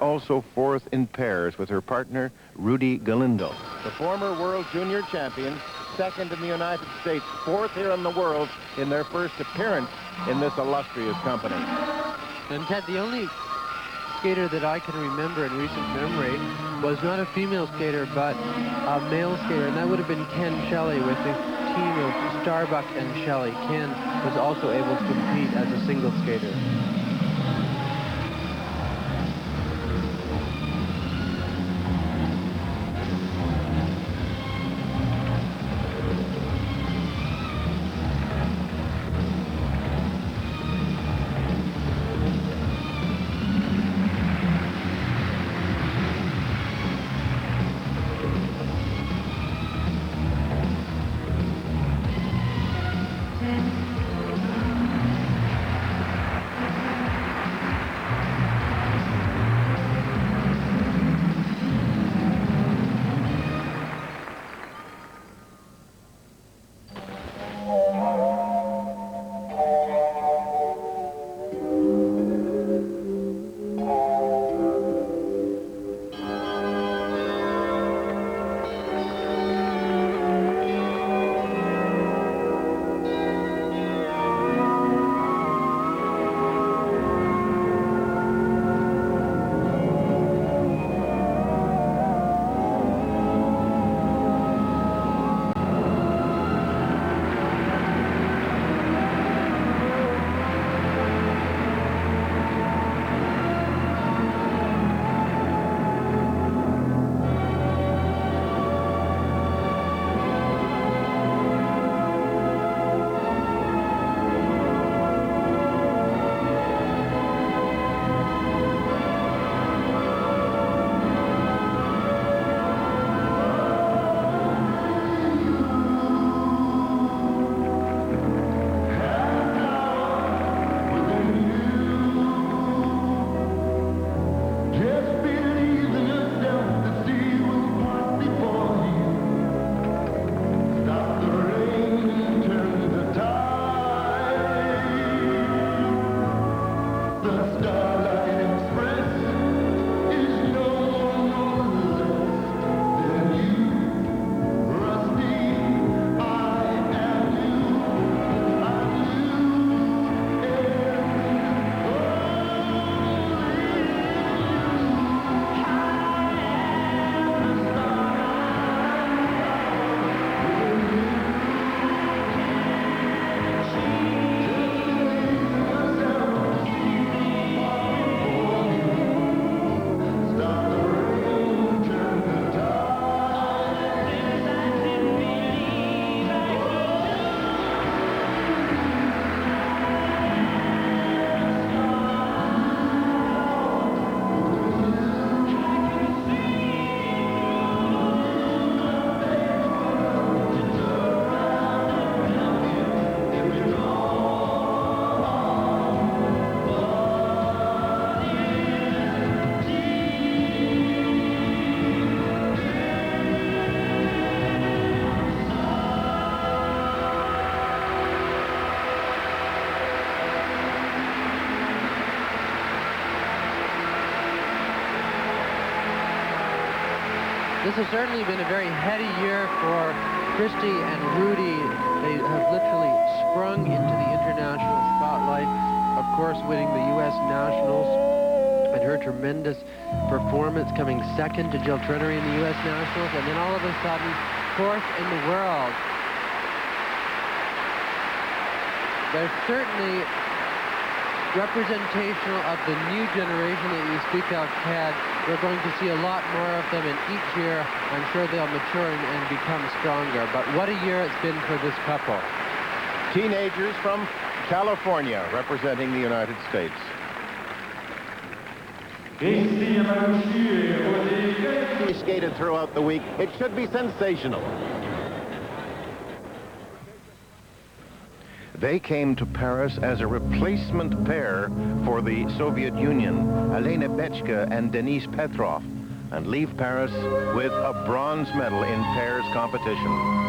Also fourth in pairs with her partner, Rudy Galindo. The former world junior champion, second in the United States, fourth here in the world in their first appearance in this illustrious company. And Ted, the only skater that I can remember in recent memory was not a female skater, but a male skater, and that would have been Ken Shelley with the team of Starbuck and Shelley. Ken was also able to compete as a single skater. This has certainly been a very heady year for Kristi and Rudy. They have literally sprung into the international spotlight, of course winning the U.S. Nationals and her tremendous performance coming second to Jill Trenary in the U.S. Nationals, and then all of a sudden fourth in the world. They're certainly representational of the new generation that you speak of, Ted. We're going to see a lot more of them, and each year I'm sure they'll mature and become stronger. But what a year it's been for this couple. Teenagers from California representing the United States. They skated throughout the week. It should be sensational. They came to Paris as a replacement pair for the Soviet Union, Elena Bechka and Denise Petrov, and leave Paris with a bronze medal in pairs competition.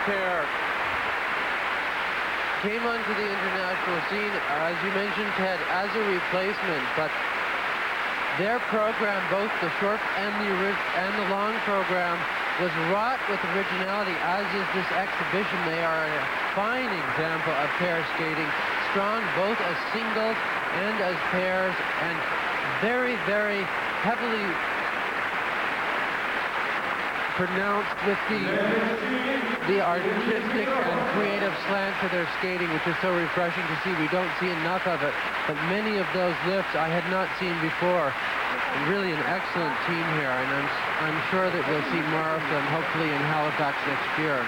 pair came onto the international scene, as you mentioned, Ted, as a replacement, but their program, both the short and the long program, was wrought with originality, as is this exhibition. They are a fine example of pair skating, strong both as singles and as pairs, and very, very heavily pronounced with the artistic and creative slant to their skating, which is so refreshing to see. We don't see enough of it, but many of those lifts I had not seen before. Really an excellent team here, and I'm sure that we'll see more of them, hopefully in Halifax next year.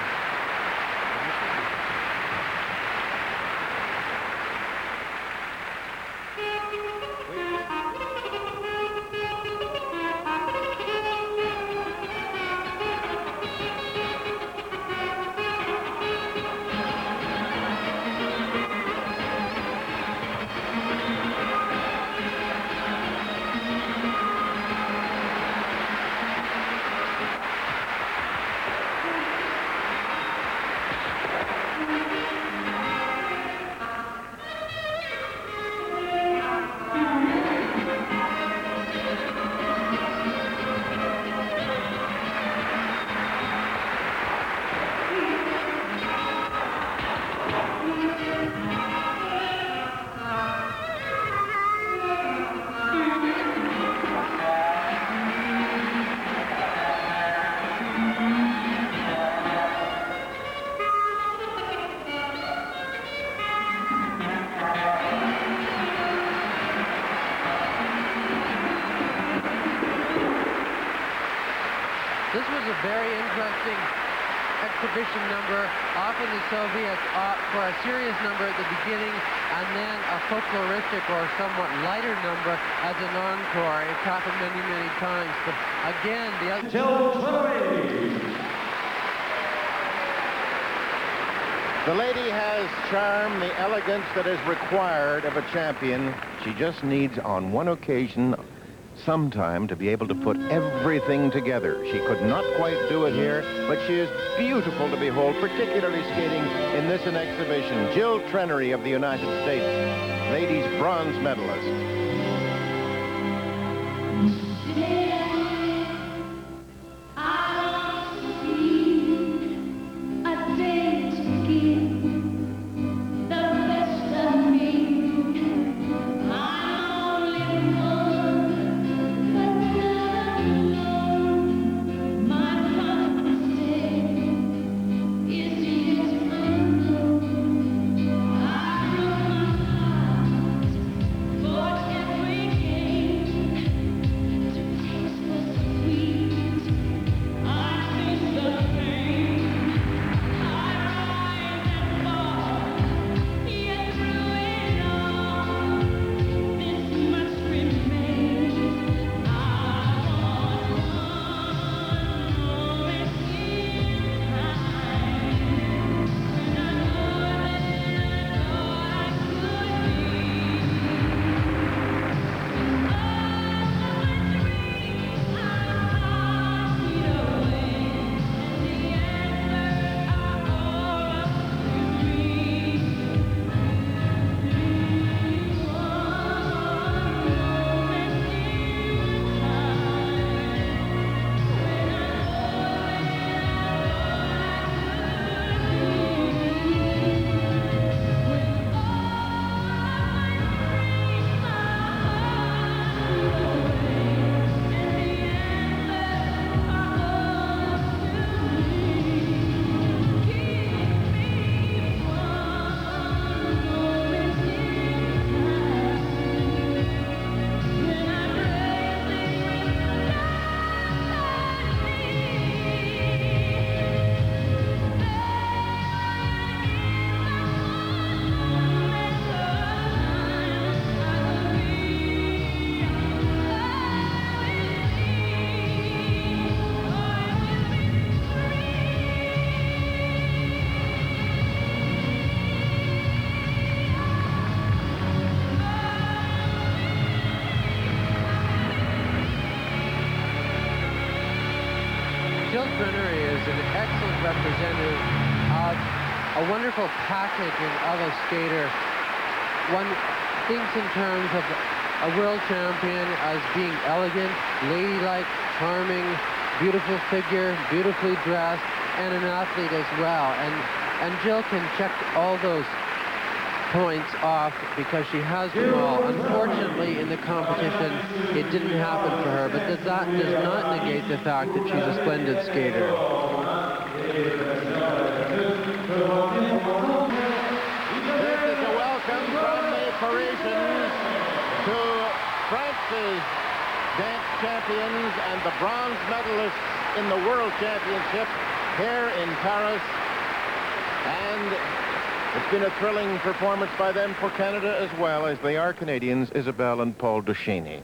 This was a very interesting exhibition number. Often the Soviets opt for a serious number at the beginning and then a folkloristic or somewhat lighter number as an encore. It's happened many, many times. But again, The lady has charm, the elegance that is required of a champion. She just needs, on one occasion, some time to be able to put everything together. She could not quite do it here, but she is beautiful to behold, particularly skating in this exhibition. Jill Trenary of the United States, ladies bronze medalist. Trenary is an excellent representative a wonderful package of a skater. One thinks in terms of a world champion as being elegant, ladylike, charming, beautiful figure, beautifully dressed, and an athlete as well. And Jill can check all those points off because she has them all. Unfortunately, in the competition, it didn't happen for her, but that does not negate the fact that she's a splendid skater. This is a welcome from the Parisians to France's dance champions and the bronze medalists in the World Championship here in Paris. And it's been a thrilling performance by them for Canada as well, as they are Canadians, Isabelle and Paul Duchesnay.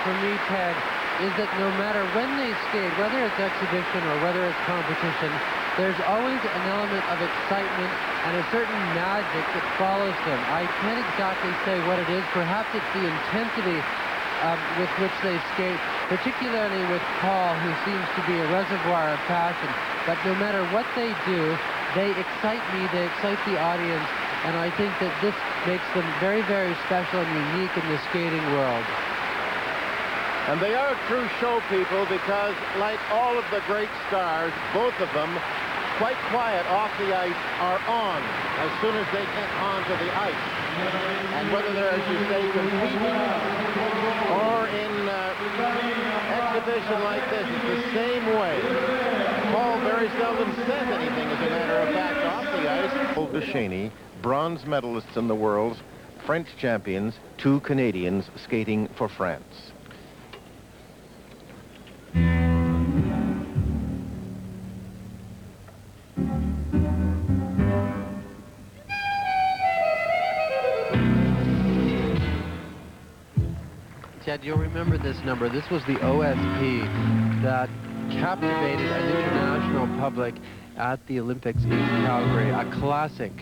For me, Ted, is that no matter when they skate, whether it's exhibition or whether it's competition, there's always an element of excitement and a certain magic that follows them. I can't exactly say what it is. Perhaps it's the intensity with which they skate, particularly with Paul, who seems to be a reservoir of passion. But no matter what they do, they excite me, they excite the audience, and I think that this makes them very, very special and unique in the skating world. And they are true show people because, like all of the great stars, both of them, quite quiet off the ice, are on as soon as they get onto the ice. And whether they're, as you say, competing or in exhibition like this, it's the same way. Paul very seldom says anything, as a matter of fact, off the ice. Paul Duchesnay, bronze medalists in the world, French champions, 2 Canadians skating for France. Ted, you'll remember this number. This was the OSP that captivated an international public at the Olympics in Calgary, a classic.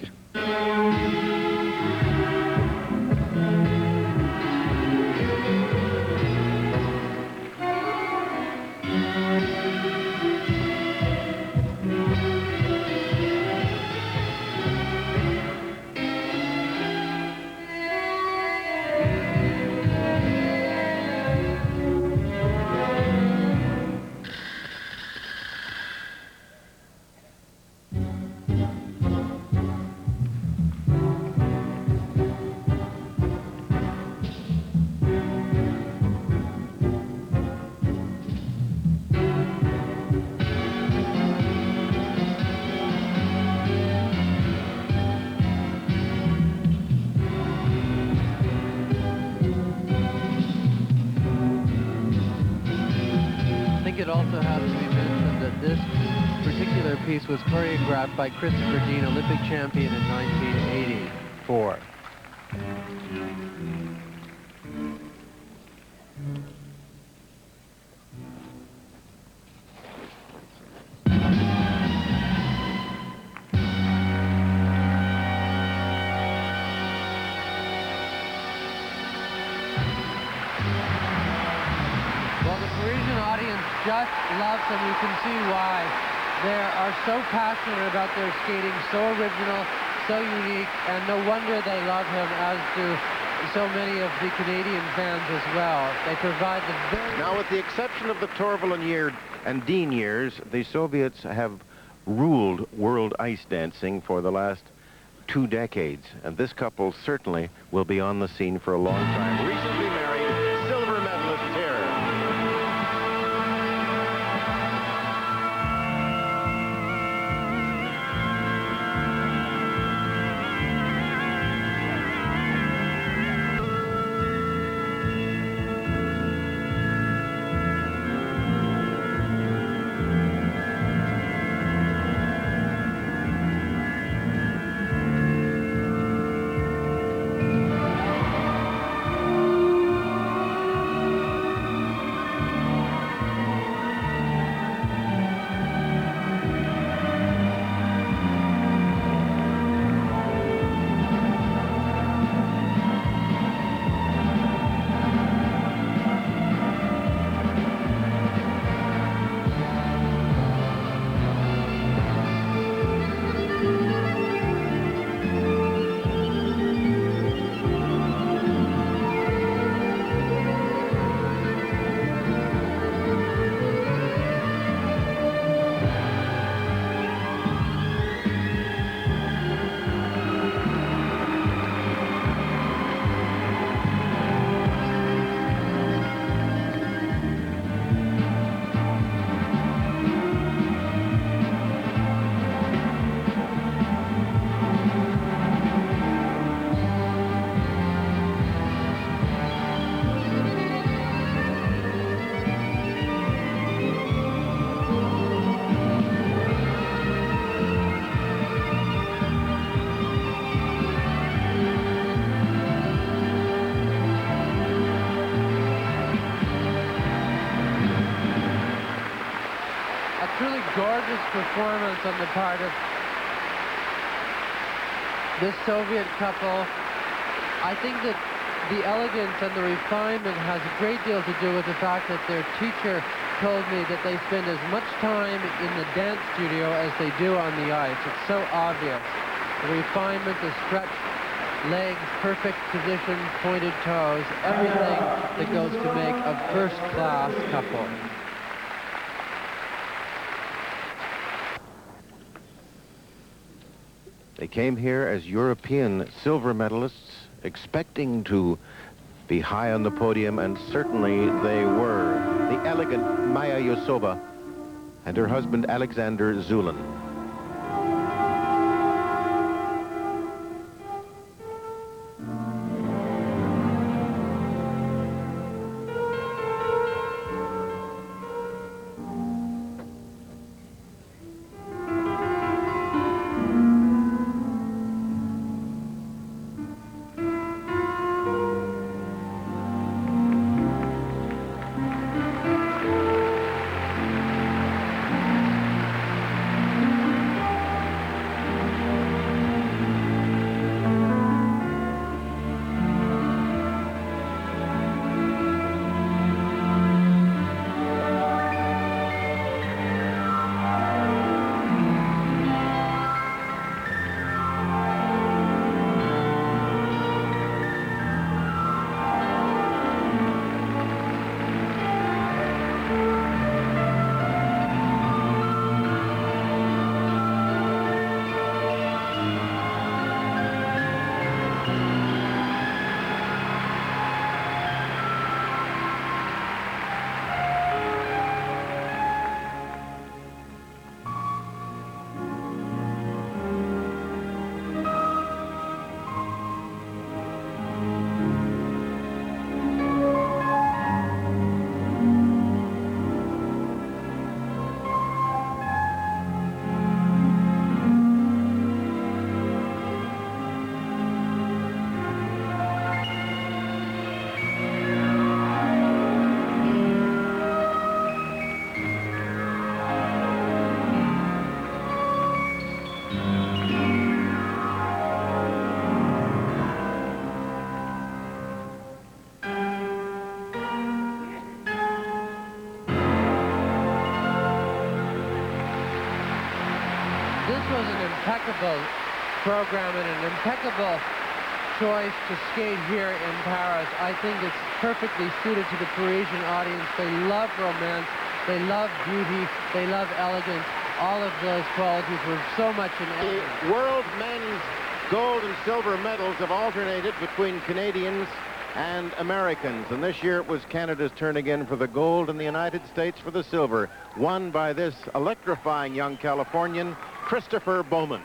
piece was choreographed by Christopher Dean, Olympic champion in 1984. Just loves them. You can see why. They are so passionate about their skating, so original, so unique, and no wonder they love him, as do so many of the Canadian fans as well. They provide the very... Now, with the exception of the Torvilen and Dean years, the Soviets have ruled world ice dancing for the last 2 decades, and this couple certainly will be on the scene for a long time. Recently married, silver medalist here. Gorgeous performance on the part of this Soviet couple. I think that the elegance and the refinement has a great deal to do with the fact that their teacher told me that they spend as much time in the dance studio as they do on the ice. It's so obvious. The refinement, the stretched legs, perfect position, pointed toes, everything that goes to make a first-class couple. They came here as European silver medalists, expecting to be high on the podium, and certainly they were. The elegant Maya Usova and her husband Alexander Zhulin. was an impeccable program and an impeccable choice to skate here in Paris. I think it's perfectly suited to the Parisian audience. They love romance, they love beauty, they love elegance. All of those qualities were so much in The world men's gold and silver medals have alternated between Canadians and Americans, and this year it was Canada's turn again for the gold and the United States for the silver, won by this electrifying young Californian, Christopher Bowman.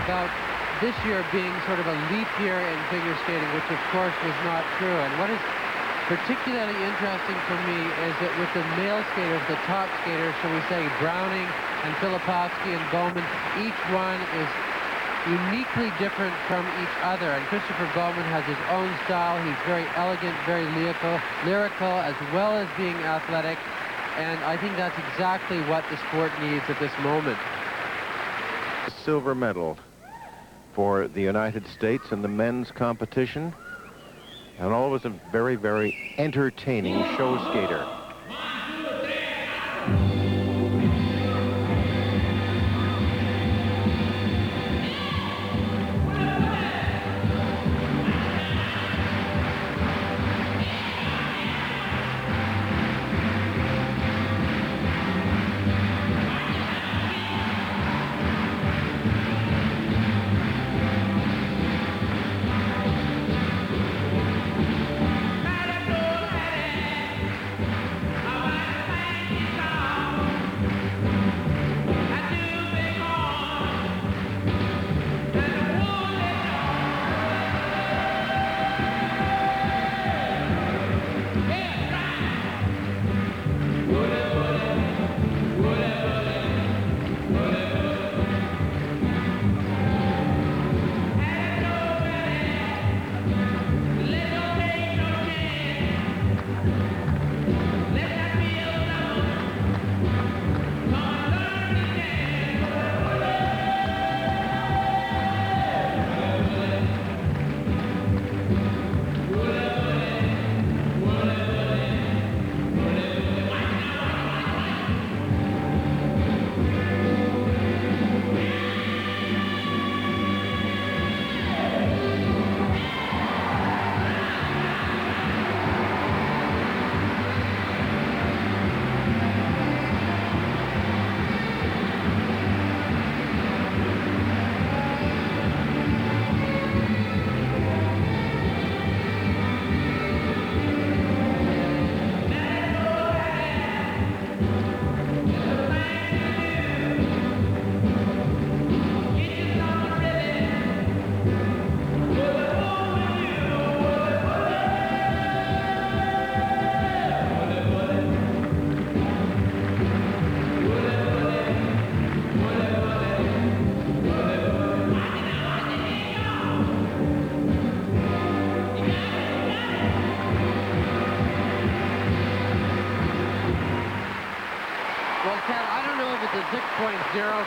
About this year being sort of a leap year in figure skating, which of course was not true. And what is particularly interesting for me is that with the male skaters, the top skaters, shall we say, Browning and Filipovsky and Bowman, each one is uniquely different from each other. And Christopher Bowman has his own style. He's very elegant, very lyrical, as well as being athletic. And I think that's exactly what the sport needs at this moment. Silver medal for the United States in the men's competition, and always a very, very entertaining show skater.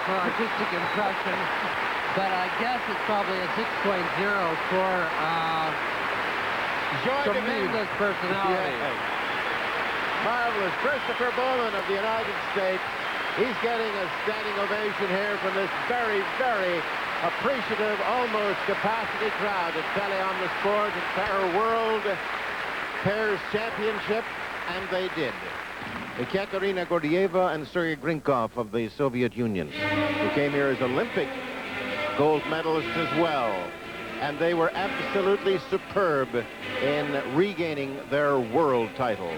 for artistic impression, but I guess it's probably a 6.0 for tremendous personality. Yes. Marvelous. Christopher Bowman of the United States. He's getting a standing ovation here from this very, very appreciative, almost capacity crowd at Tele on the Sport and Para World Pairs Championship, and they did. Ekaterina Gordeeva and Sergei Grinkov of the Soviet Union, who came here as Olympic gold medalists as well. And they were absolutely superb in regaining their world title.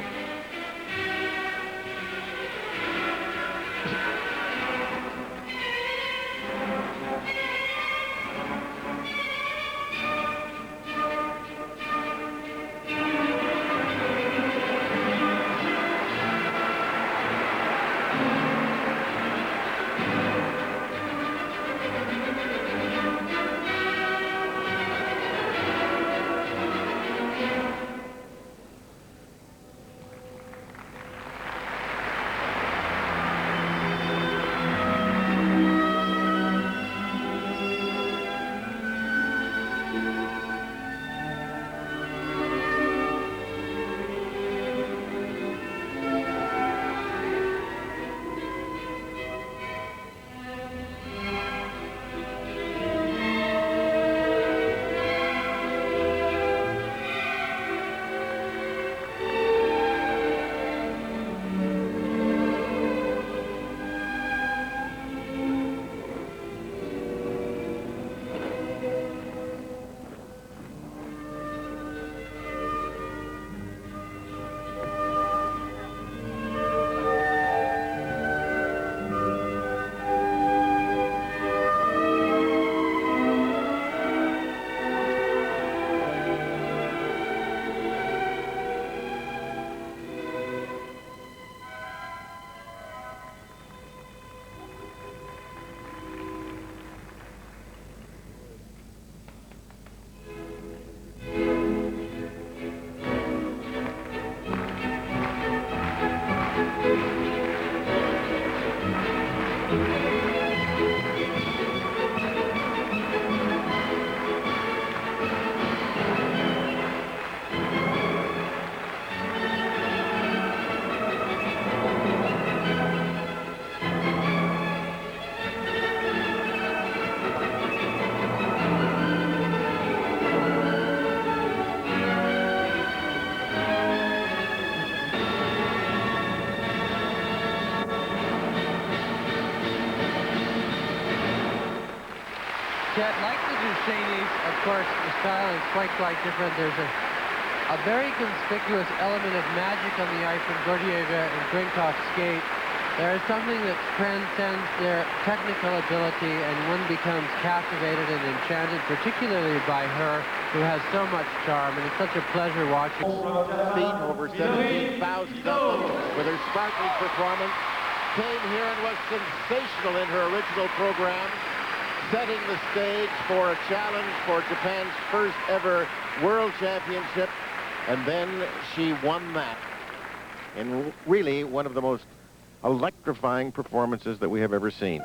Like the Duchesnays, of course, the style is quite different. There's a very conspicuous element of magic on the ice when Gordeeva and Grinkov skate. There is something that transcends their technical ability, and one becomes captivated and enchanted, particularly by her, who has so much charm, and it's such a pleasure watching. Feet, over 17,000 of them, with her sparkling performance, came here and was sensational in her original program, setting the stage for a challenge for Japan's first ever World Championship, and then she won that in really one of the most electrifying performances that we have ever seen.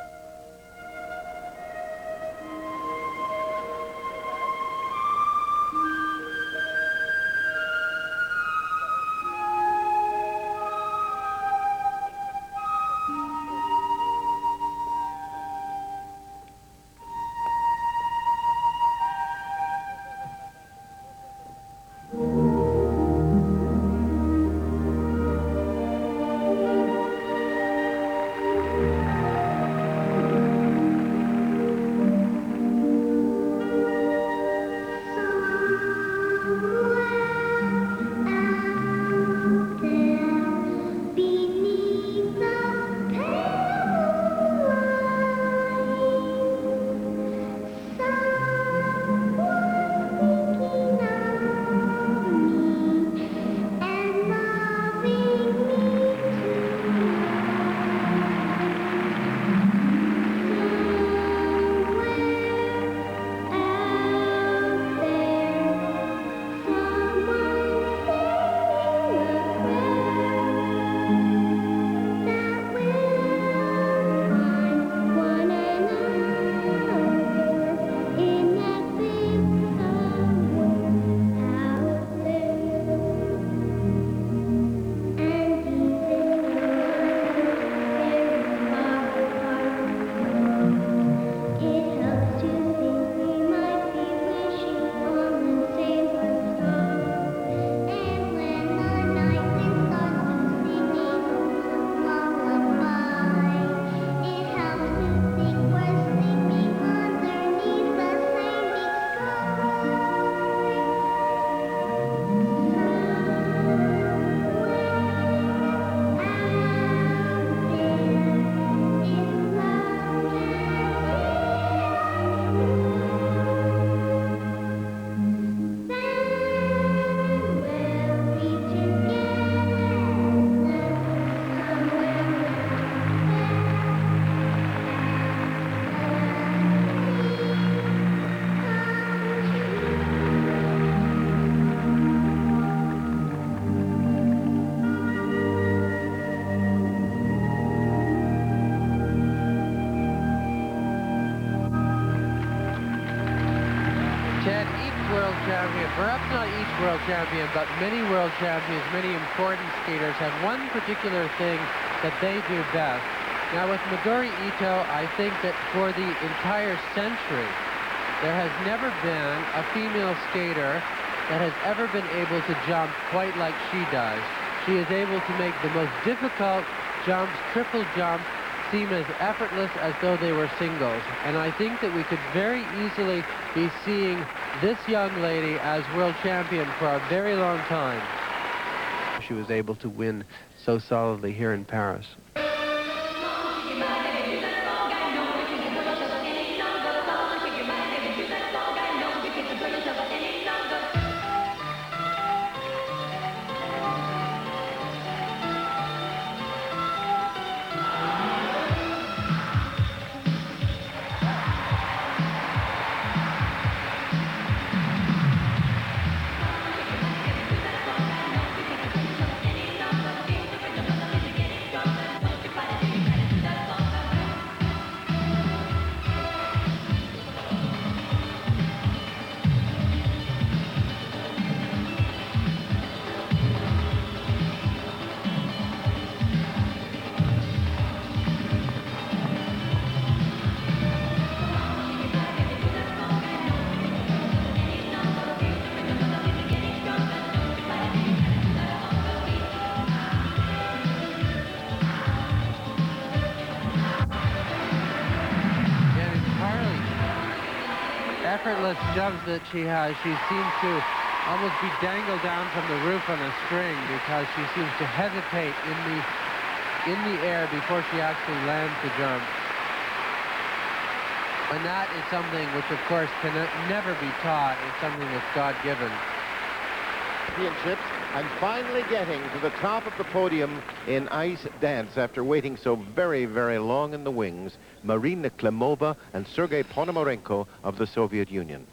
world champion, but many world champions, many important skaters have one particular thing that they do best. Now with Midori Itō, I think that for the entire century, there has never been a female skater that has ever been able to jump quite like she does. She is able to make the most difficult jumps, triple jumps, seem as effortless as though they were singles. And I think that we could very easily be seeing this young lady as world champion for a very long time. She was able to win so solidly here in Paris. Effortless jumps that she has, she seems to almost be dangled down from the roof on a string because she seems to hesitate in the air before she actually lands the jump. And that is something which, of course, can never be taught. It's something that's God-given. Championships, and finally getting to the top of the podium in ice dance after waiting so very, very long in the wings, Marina Klimova and Sergei Ponomarenko of the Soviet Union.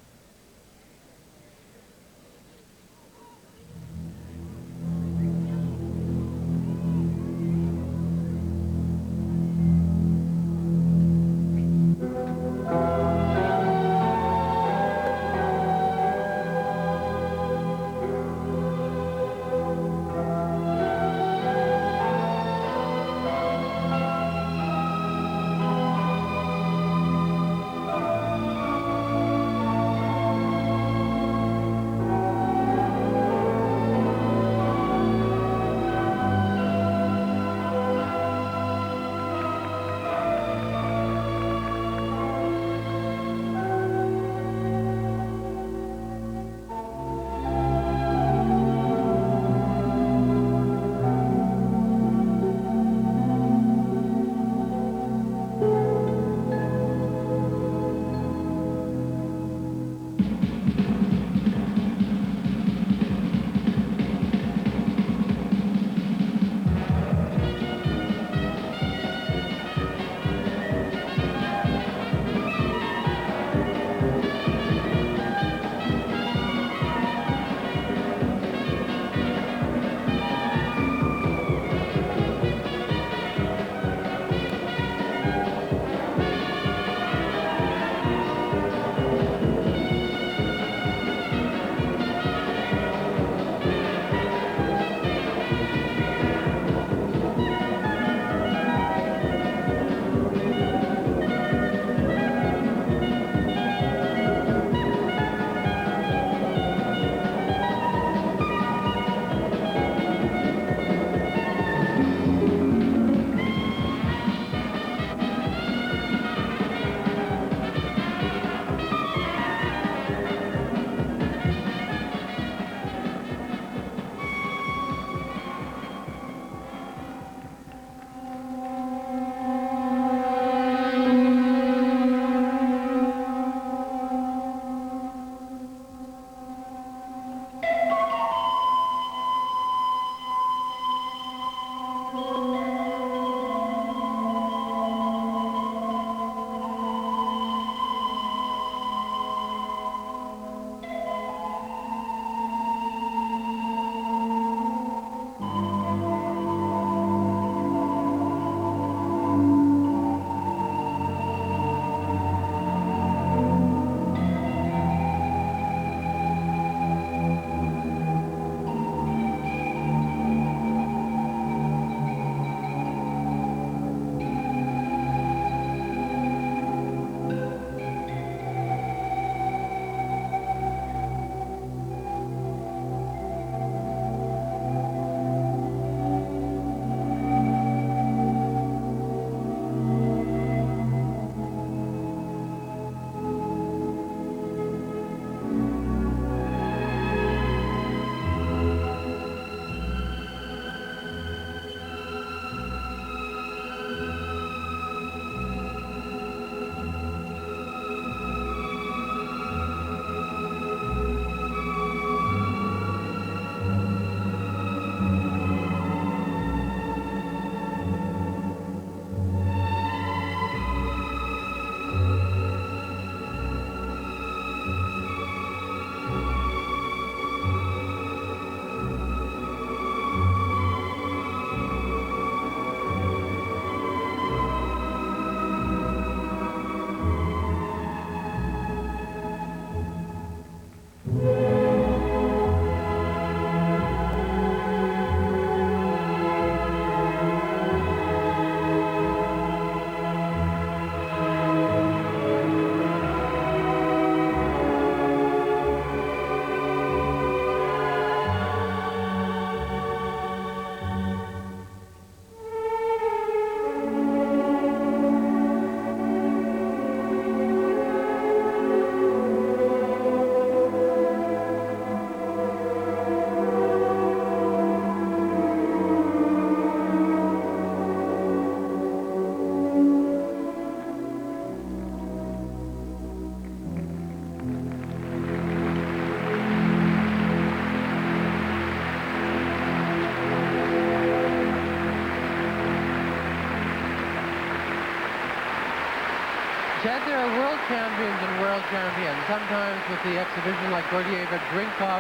Ted, there are world champions and world champions. Sometimes with the exhibition like Gordeeva, Grinkov,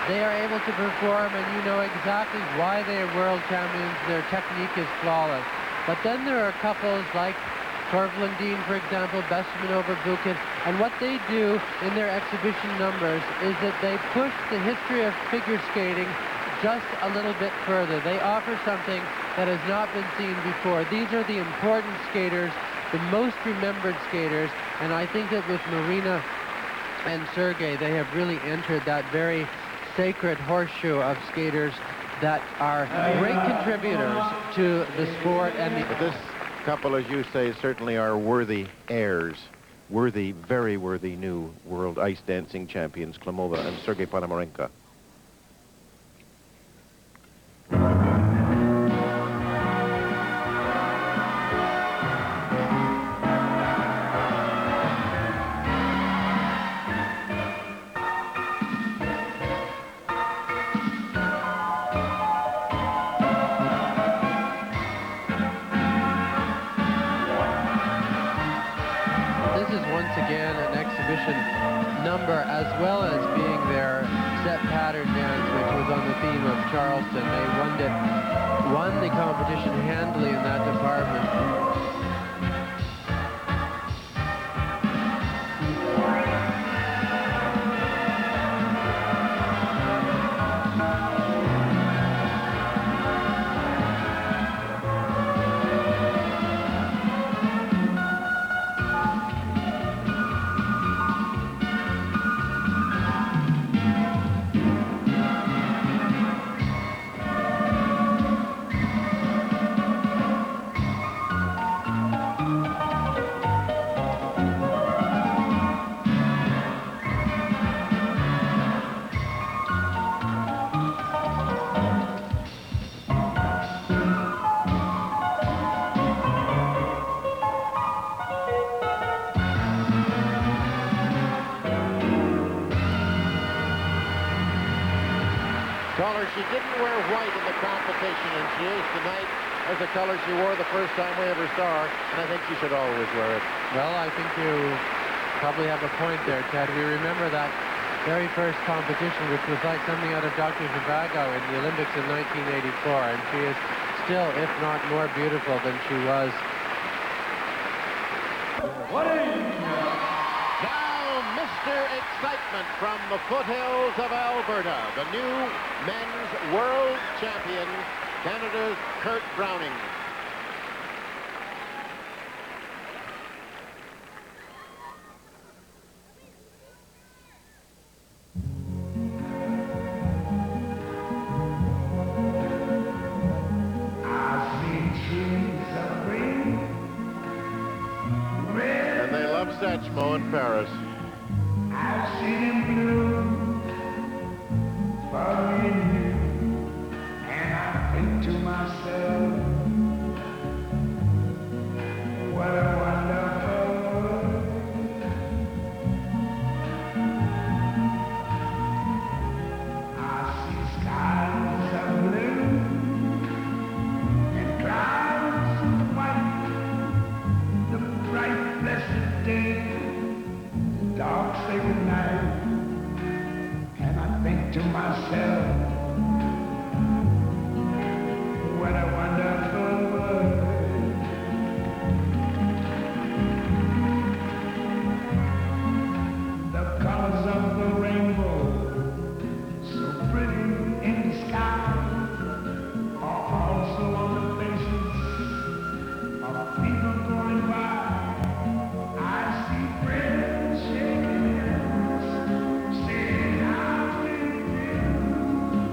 they are able to perform and you know exactly why they are world champions. Their technique is flawless. But then there are couples like Torvlandine, for example, Besmanova, Bukin, and what they do in their exhibition numbers is that they push the history of figure skating just a little bit further. They offer something that has not been seen before. These are the important skaters, the most remembered skaters, and I think that with Marina and Sergei, they have really entered that very sacred horseshoe of skaters that are great contributors to the sport. And this couple, as you say, certainly are worthy heirs, worthy, very worthy new world ice dancing champions, Klimova and Sergei Ponomarenko. Number as well as being their set pattern dance, which was on the theme of Charleston. They won the competition handily in that department. She didn't wear white in the competition, and she is tonight as the color she wore the first time we ever saw her, and I think she should always wear it. Well, I think you probably have a point there, Ted. We remember that very first competition, which was like something out of Dr. Zhivago in the Olympics in 1984, and she is still, if not more beautiful than she was. Mr. Excitement from the foothills of Alberta, the new men's world champion, Canada's Kurt Browning. And they love Satchmo in Paris. I've seen him blue for you, and I think to myself, what a wonderful world. I see skies of blue and clouds of white, the bright blessed day, dark sacred night, and I think to myself, what a wonderful world. The colors of the rainbow, so pretty in the sky, are also on the faces of people going by. I see friends shaking hands, saying how do you do.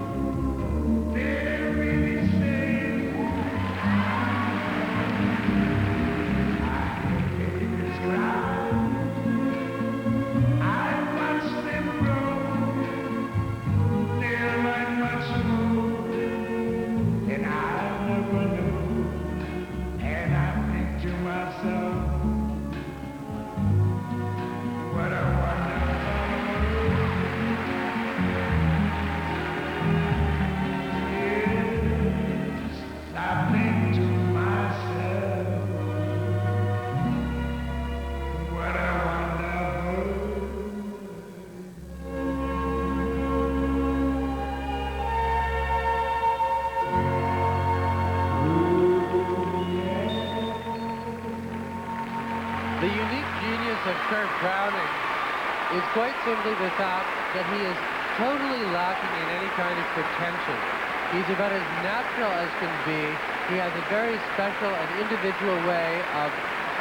Kurt Browning is quite simply the fact that he is totally lacking in any kind of pretension. He's about as natural as can be. He has a very special and individual way of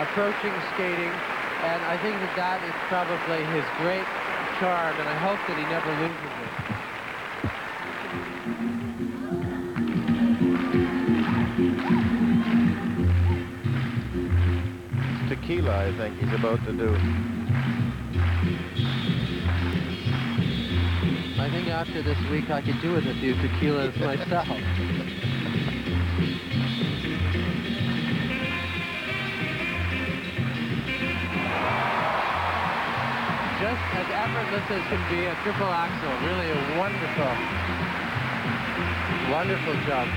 approaching skating, and I think that that is probably his great charm, and I hope that he never loses it. Tequila, I think he's about to do. I think after this week I could do with a few tequilas myself. Just as effortless as can be, a triple axel. Really a wonderful, wonderful jump.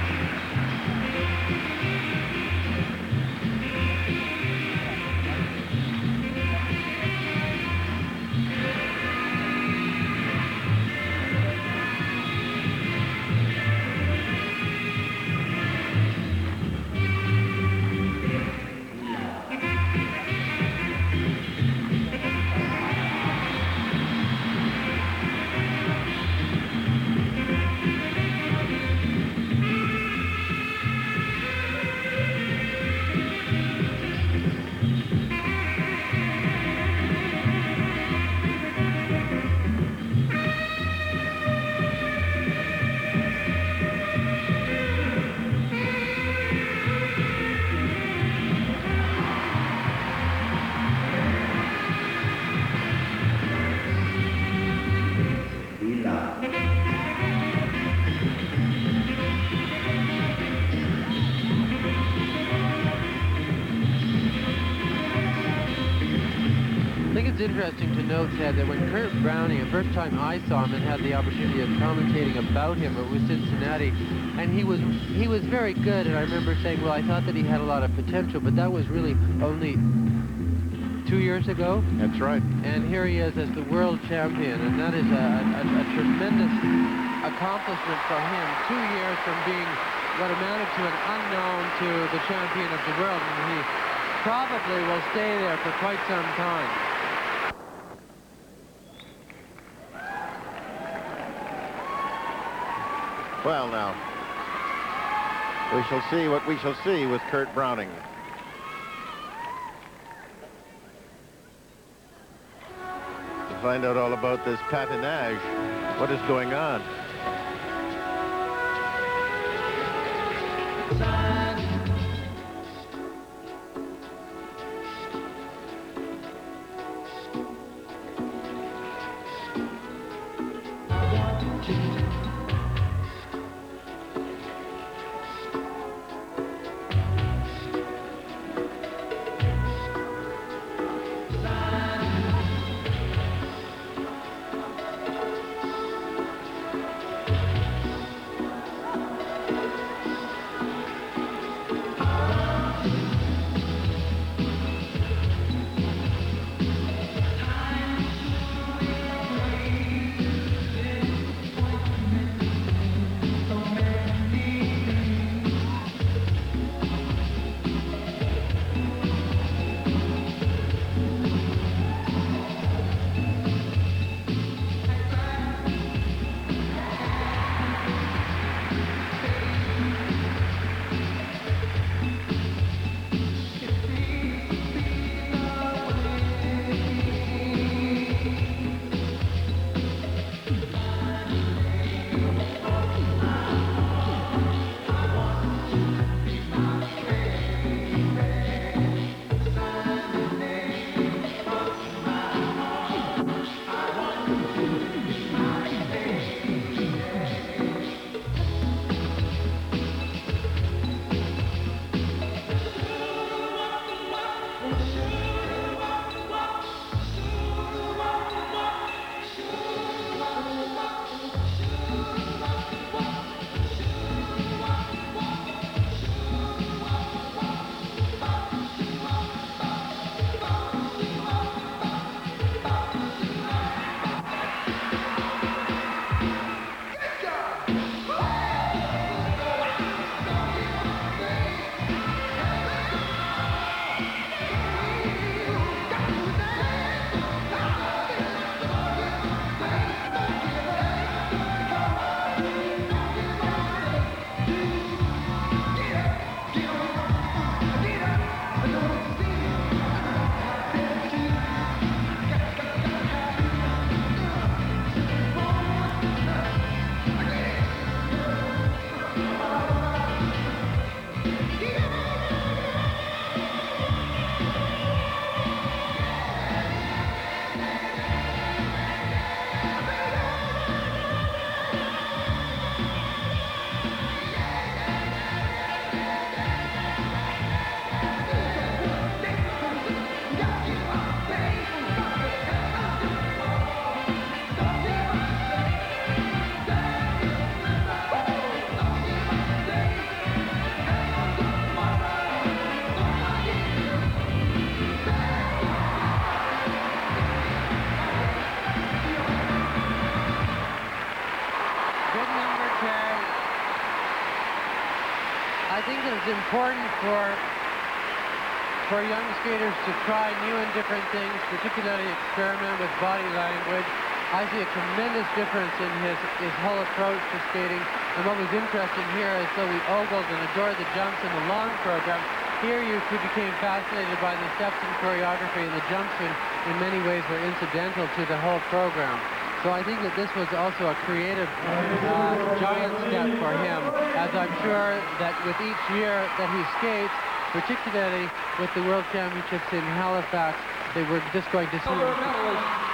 It's interesting to note, Ted, that when Kurt Browning, the first time I saw him and had the opportunity of commentating about him, it was Cincinnati, and he was very good, and I remember saying, well, I thought that he had a lot of potential, but that was really only 2 years ago. That's right. And here he is as the world champion, and that is a tremendous accomplishment for him. 2 years from being what amounted to an unknown to the champion of the world, and he probably will stay there for quite some time. Well, now, we shall see what we shall see with Kurt Browning. To find out all about this patinage, what is going on? I think that it's important for young skaters to try new and different things, particularly experiment with body language. I see a tremendous difference in his whole approach to skating. And what was interesting here is though we ogled and adored the jumps in the long program, here you became fascinated by the steps and choreography, and the jumps in many ways were incidental to the whole program. So I think that this was also a creative giant step for him, as I'm sure that with each year that he skates, particularly with the World Championships in Halifax, they were just going to see... Silver medalist